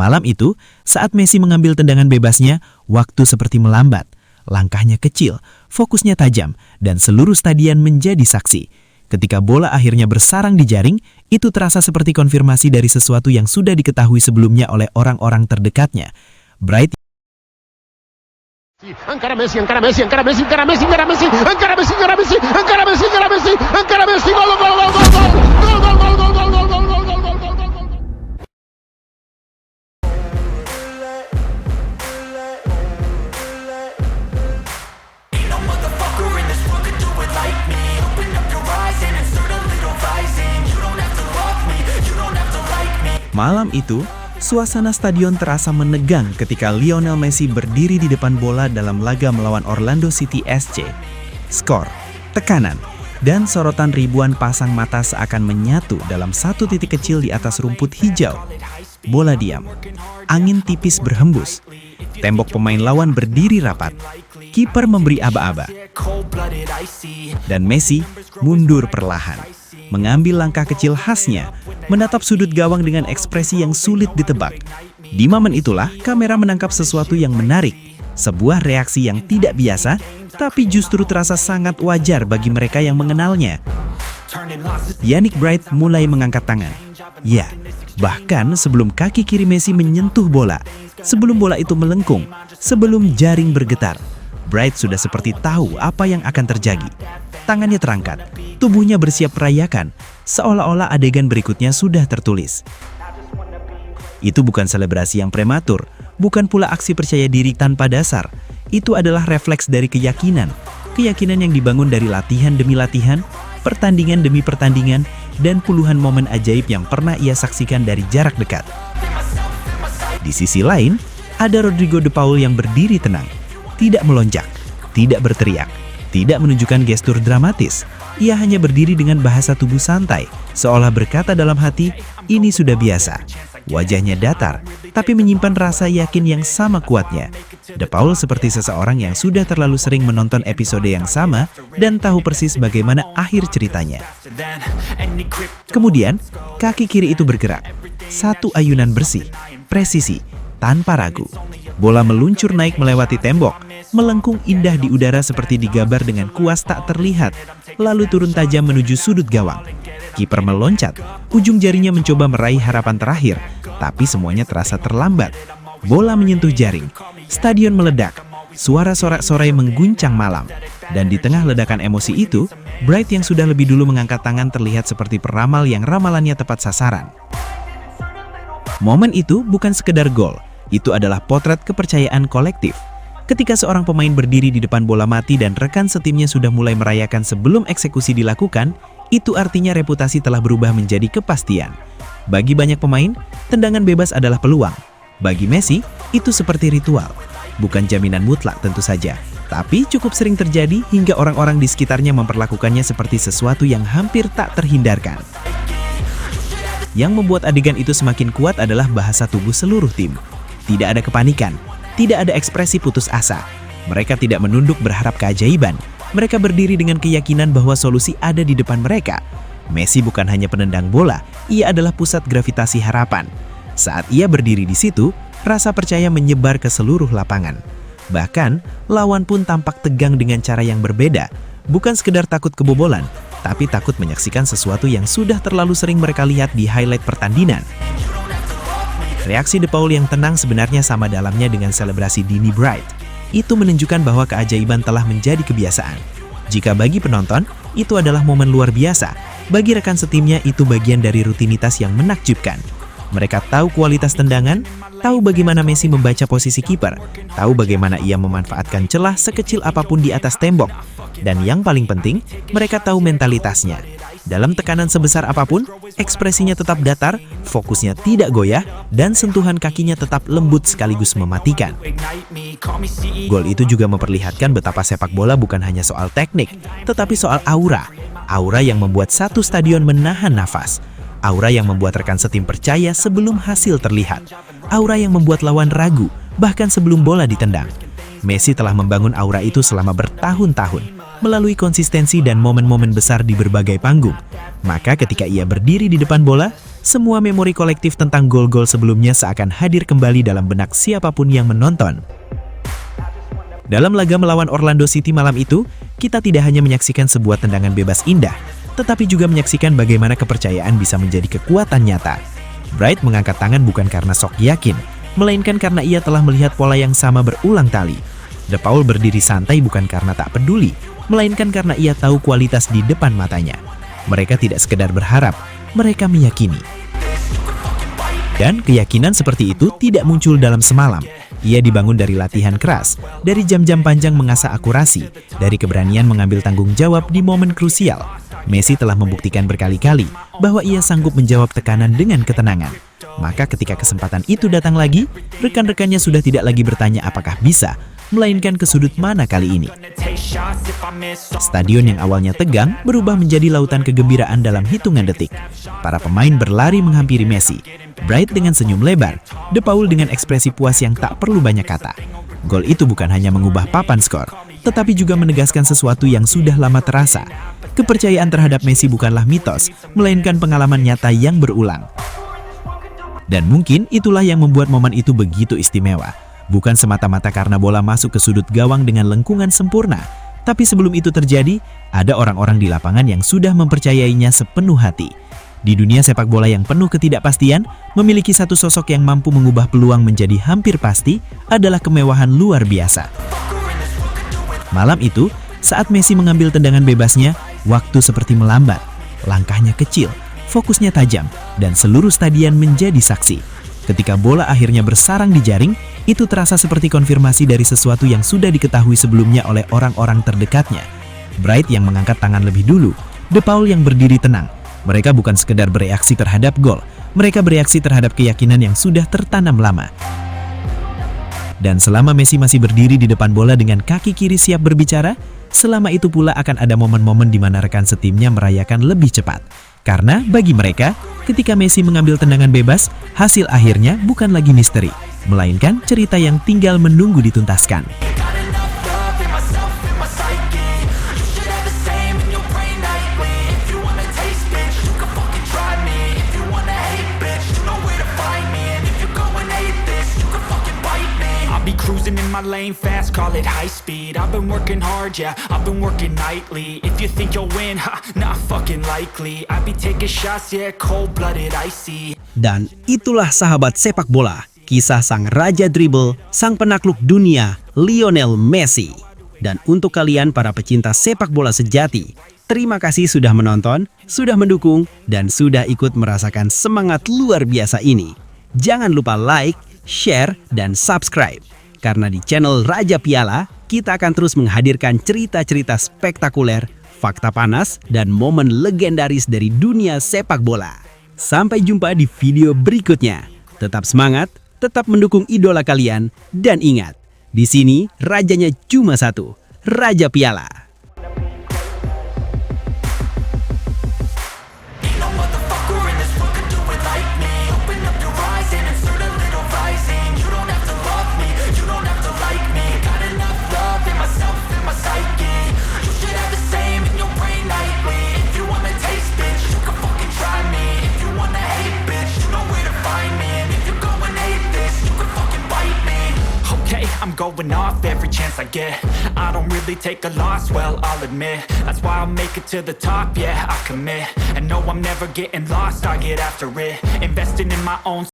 Malam itu, saat Messi mengambil tendangan bebasnya, waktu seperti melambat. Langkahnya kecil, fokusnya tajam, dan seluruh stadion menjadi saksi. Ketika bola akhirnya bersarang di jaring, itu terasa seperti konfirmasi dari sesuatu yang sudah diketahui sebelumnya oleh orang-orang terdekatnya. Bright encara Messi, encara Messi, encara Messi, encara Messi, encara Messi, encara Messi, encara Messi, encara Messi, encara Messi, encara Messi, gol, gol, gol, gol, gol, gol, gol, gol, gol, gol, gol, gol, gol, gol, gol, gol. Malam itu, suasana stadion terasa menegang ketika Lionel Messi berdiri di depan bola dalam laga melawan Orlando City SC. Skor, tekanan, dan sorotan ribuan pasang mata seakan menyatu dalam satu titik kecil di atas rumput hijau. Bola diam, angin tipis berhembus, tembok pemain lawan berdiri rapat, kiper memberi aba-aba, dan Messi mundur perlahan, mengambil langkah kecil khasnya, menatap sudut gawang dengan ekspresi yang sulit ditebak. Di momen itulah kamera menangkap sesuatu yang menarik, sebuah reaksi yang tidak biasa, tapi justru terasa sangat wajar bagi mereka yang mengenalnya. Yannick Bright mulai mengangkat tangan. Ya, bahkan sebelum kaki kiri Messi menyentuh bola, sebelum bola itu melengkung, sebelum jaring bergetar, Bright sudah seperti tahu apa yang akan terjadi. Tangannya terangkat, tubuhnya bersiap merayakan, seolah-olah adegan berikutnya sudah tertulis. Itu bukan selebrasi yang prematur, bukan pula aksi percaya diri tanpa dasar. Itu adalah refleks dari keyakinan yang dibangun dari latihan demi latihan, pertandingan demi pertandingan, dan puluhan momen ajaib yang pernah ia saksikan dari jarak dekat. Di sisi lain, ada Rodrigo De Paul yang berdiri tenang, tidak melonjak, tidak berteriak, tidak menunjukkan gestur dramatis. Ia hanya berdiri dengan bahasa tubuh santai, seolah berkata dalam hati, ini sudah biasa. Wajahnya datar, tapi menyimpan rasa yakin yang sama kuatnya. De Paul seperti seseorang yang sudah terlalu sering menonton episode yang sama dan tahu persis bagaimana akhir ceritanya. Kemudian, kaki kiri itu bergerak. Satu ayunan bersih, presisi, tanpa ragu. Bola meluncur naik melewati tembok, melengkung indah di udara seperti digambar dengan kuas tak terlihat, lalu turun tajam menuju sudut gawang. Kiper meloncat, ujung jarinya mencoba meraih harapan terakhir, tapi semuanya terasa terlambat. Bola menyentuh jaring, stadion meledak, suara sorak-sorai mengguncang malam. Dan di tengah ledakan emosi itu, Bright yang sudah lebih dulu mengangkat tangan terlihat seperti peramal yang ramalannya tepat sasaran. Momen itu bukan sekedar gol, itu adalah potret kepercayaan kolektif. Ketika seorang pemain berdiri di depan bola mati dan rekan setimnya sudah mulai merayakan sebelum eksekusi dilakukan, itu artinya reputasi telah berubah menjadi kepastian. Bagi banyak pemain, tendangan bebas adalah peluang. Bagi Messi, itu seperti ritual. Bukan jaminan mutlak tentu saja, tapi cukup sering terjadi hingga orang-orang di sekitarnya memperlakukannya seperti sesuatu yang hampir tak terhindarkan. Yang membuat adegan itu semakin kuat adalah bahasa tubuh seluruh tim. Tidak ada kepanikan, tidak ada ekspresi putus asa. Mereka tidak menunduk berharap keajaiban. Mereka berdiri dengan keyakinan bahwa solusi ada di depan mereka. Messi bukan hanya penendang bola, ia adalah pusat gravitasi harapan. Saat ia berdiri di situ, rasa percaya menyebar ke seluruh lapangan. Bahkan, lawan pun tampak tegang dengan cara yang berbeda. Bukan sekedar takut kebobolan, tapi takut menyaksikan sesuatu yang sudah terlalu sering mereka lihat di highlight pertandingan. Reaksi De Paul yang tenang sebenarnya sama dalamnya dengan selebrasi Dini Bright. Itu menunjukkan bahwa keajaiban telah menjadi kebiasaan. Jika bagi penonton, itu adalah momen luar biasa. Bagi rekan setimnya, itu bagian dari rutinitas yang menakjubkan. Mereka tahu kualitas tendangan, tahu bagaimana Messi membaca posisi kiper, tahu bagaimana ia memanfaatkan celah sekecil apapun di atas tembok. Dan yang paling penting, mereka tahu mentalitasnya. Dalam tekanan sebesar apapun, ekspresinya tetap datar, fokusnya tidak goyah, dan sentuhan kakinya tetap lembut sekaligus mematikan. Gol itu juga memperlihatkan betapa sepak bola bukan hanya soal teknik, tetapi soal aura. Aura yang membuat satu stadion menahan nafas. Aura yang membuat rekan setim percaya sebelum hasil terlihat. Aura yang membuat lawan ragu, bahkan sebelum bola ditendang. Messi telah membangun aura itu selama bertahun-tahun, melalui konsistensi dan momen-momen besar di berbagai panggung. Maka ketika ia berdiri di depan bola, semua memori kolektif tentang gol-gol sebelumnya seakan hadir kembali dalam benak siapapun yang menonton. Dalam laga melawan Orlando City malam itu, kita tidak hanya menyaksikan sebuah tendangan bebas indah, tetapi juga menyaksikan bagaimana kepercayaan bisa menjadi kekuatan nyata. Bright mengangkat tangan bukan karena sok yakin, melainkan karena ia telah melihat pola yang sama berulang kali. De Paul berdiri santai bukan karena tak peduli, melainkan karena ia tahu kualitas di depan matanya. Mereka tidak sekedar berharap, mereka meyakini. Dan keyakinan seperti itu tidak muncul dalam semalam. Ia dibangun dari latihan keras, dari jam-jam panjang mengasah akurasi, dari keberanian mengambil tanggung jawab di momen krusial. Messi telah membuktikan berkali-kali bahwa ia sanggup menjawab tekanan dengan ketenangan. Maka ketika kesempatan itu datang lagi, rekan-rekannya sudah tidak lagi bertanya apakah bisa, melainkan ke sudut mana kali ini. Stadion yang awalnya tegang berubah menjadi lautan kegembiraan dalam hitungan detik. Para pemain berlari menghampiri Messi. Bright dengan senyum lebar, De Paul dengan ekspresi puas yang tak perlu banyak kata. Gol itu bukan hanya mengubah papan skor, tetapi juga menegaskan sesuatu yang sudah lama terasa. Kepercayaan terhadap Messi bukanlah mitos, melainkan pengalaman nyata yang berulang. Dan mungkin itulah yang membuat momen itu begitu istimewa. Bukan semata-mata karena bola masuk ke sudut gawang dengan lengkungan sempurna, tapi sebelum itu terjadi, ada orang-orang di lapangan yang sudah mempercayainya sepenuh hati. Di dunia sepak bola yang penuh ketidakpastian, memiliki satu sosok yang mampu mengubah peluang menjadi hampir pasti adalah kemewahan luar biasa. Malam itu, saat Messi mengambil tendangan bebasnya, waktu seperti melambat. Langkahnya kecil, fokusnya tajam, dan seluruh stadion menjadi saksi. Ketika bola akhirnya bersarang di jaring, itu terasa seperti konfirmasi dari sesuatu yang sudah diketahui sebelumnya oleh orang-orang terdekatnya. Bright yang mengangkat tangan lebih dulu, De Paul yang berdiri tenang. Mereka bukan sekedar bereaksi terhadap gol, mereka bereaksi terhadap keyakinan yang sudah tertanam lama. Dan selama Messi masih berdiri di depan bola dengan kaki kiri siap berbicara, selama itu pula akan ada momen-momen di mana rekan setimnya merayakan lebih cepat. Karena bagi mereka, ketika Messi mengambil tendangan bebas, hasil akhirnya bukan lagi misteri, melainkan cerita yang tinggal menunggu dituntaskan. Cruising in my lane fast, call it high speed. I've been working hard, yeah, I've been working nightly. If you think you'll win, ha, not fucking likely. I be taking shots, yeah, cold-blooded, icy. Dan itulah sahabat sepak bola, kisah sang raja dribble, sang penakluk dunia, Lionel Messi. Dan untuk kalian para pecinta sepak bola sejati, terima kasih sudah menonton, sudah mendukung, dan sudah ikut merasakan semangat luar biasa ini. Jangan lupa like, share, dan subscribe. Karena di channel Raja Piala, kita akan terus menghadirkan cerita-cerita spektakuler, fakta panas, dan momen legendaris dari dunia sepak bola. Sampai jumpa di video berikutnya. Tetap semangat, tetap mendukung idola kalian, dan ingat, di sini rajanya cuma satu, Raja Piala. I'm going off every chance I get. I don't really take a loss, well, I'll admit. That's why I'll make it to the top, yeah, I commit. And no, I'm never getting lost, I get after it. Investing in my own